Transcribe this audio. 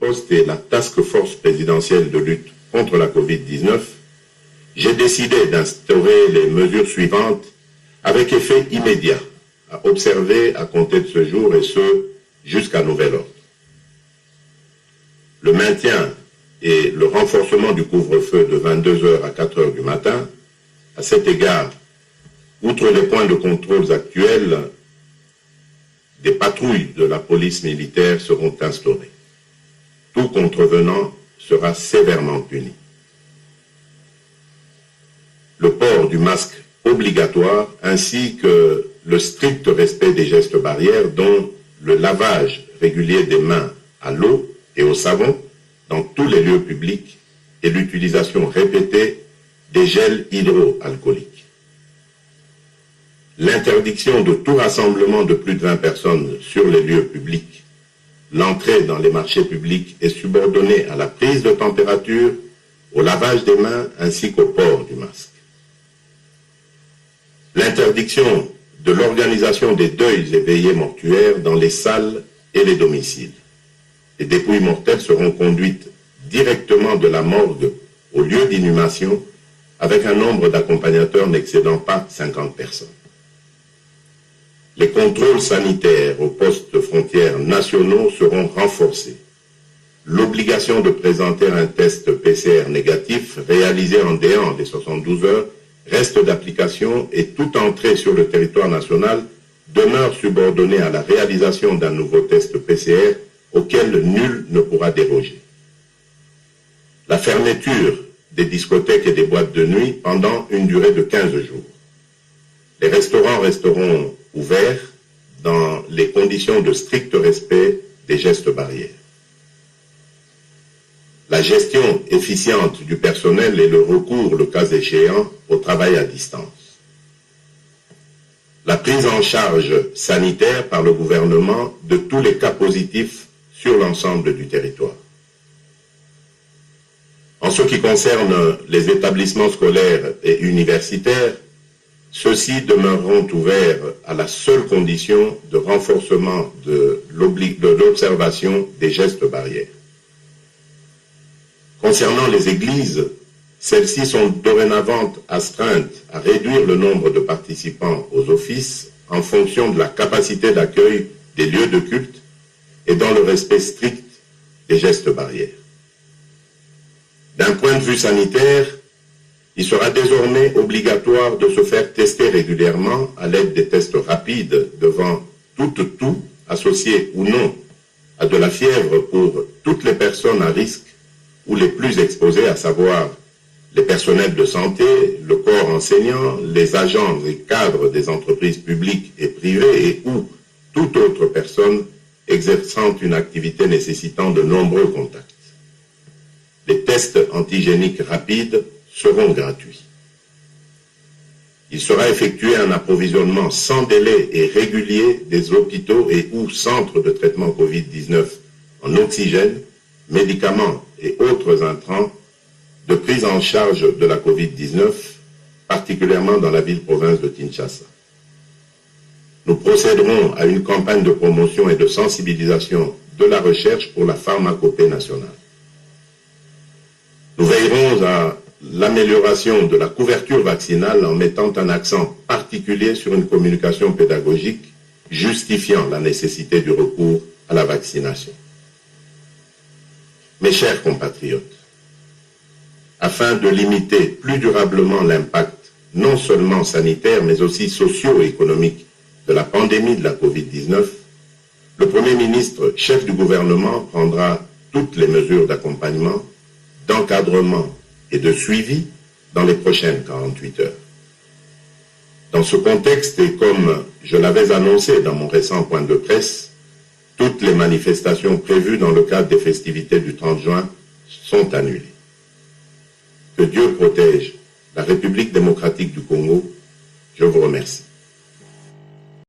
poste et la task force présidentielle de lutte contre la Covid-19, j'ai décidé d'instaurer les mesures suivantes avec effet immédiat à observer à compter de ce jour et ce jusqu'à nouvel ordre. Le maintien et le renforcement du couvre-feu de 22h à 4h du matin. À cet égard, outre les points de contrôle actuels, des patrouilles de la police militaire seront instaurées. Tout contrevenant sera sévèrement puni. Le port du masque obligatoire ainsi que le strict respect des gestes barrières, dont le lavage régulier des mains à l'eau et au savon dans tous les lieux publics et l'utilisation répétée des gels hydroalcooliques. L'interdiction de tout rassemblement de plus de 20 personnes sur les lieux publics. L'entrée dans les marchés publics est subordonnée à la prise de température, au lavage des mains ainsi qu'au port du masque. L'interdiction de l'organisation des deuils et veillées mortuaires dans les salles et les domiciles. Les dépouilles mortelles seront conduites directement de la morgue au lieu d'inhumation avec un nombre d'accompagnateurs n'excédant pas 50 personnes. Les contrôles sanitaires aux postes de frontières nationaux seront renforcés. L'obligation de présenter un test PCR négatif réalisé en dehors des 72 heures reste d'application et toute entrée sur le territoire national demeure subordonnée à la réalisation d'un nouveau test PCR auquel nul ne pourra déroger. La fermeture des discothèques et des boîtes de nuit pendant une durée de 15 jours. Les restaurants resteront ouverts dans les conditions de strict respect des gestes barrières. La gestion efficiente du personnel et le recours, le cas échéant, au travail à distance. La prise en charge sanitaire par le gouvernement de tous les cas positifs sur l'ensemble du territoire. En ce qui concerne les établissements scolaires et universitaires, ceux-ci demeureront ouverts à la seule condition de renforcement de l'observation des gestes barrières. Concernant les églises, celles-ci sont dorénavant astreintes à réduire le nombre de participants aux offices en fonction de la capacité d'accueil des lieux de culte et dans le respect strict des gestes barrières. D'un point de vue sanitaire, il sera désormais obligatoire de se faire tester régulièrement à l'aide des tests rapides devant tout associé ou non à de la fièvre pour toutes les personnes à risque ou les plus exposées, à savoir les personnels de santé, le corps enseignant, les agents et cadres des entreprises publiques et privées et ou toute autre personne exerçant une activité nécessitant de nombreux contacts. Les tests antigéniques rapides seront gratuits. Il sera effectué un approvisionnement sans délai et régulier des hôpitaux et ou centres de traitement Covid-19 en oxygène, médicaments et autres intrants de prise en charge de la Covid-19, particulièrement dans la ville-province de Kinshasa. Nous procéderons à une campagne de promotion et de sensibilisation de la recherche pour la pharmacopée nationale. Nous veillerons à l'amélioration de la couverture vaccinale en mettant un accent particulier sur une communication pédagogique justifiant la nécessité du recours à la vaccination. Mes chers compatriotes, afin de limiter plus durablement l'impact non seulement sanitaire mais aussi socio-économique de la pandémie de la Covid-19, le Premier ministre, chef du gouvernement, prendra toutes les mesures d'accompagnement, d'encadrement et de suivi dans les prochaines 48 heures. Dans ce contexte, et comme je l'avais annoncé dans mon récent point de presse, toutes les manifestations prévues dans le cadre des festivités du 30 juin sont annulées. Que Dieu protège la République démocratique du Congo. Je vous remercie.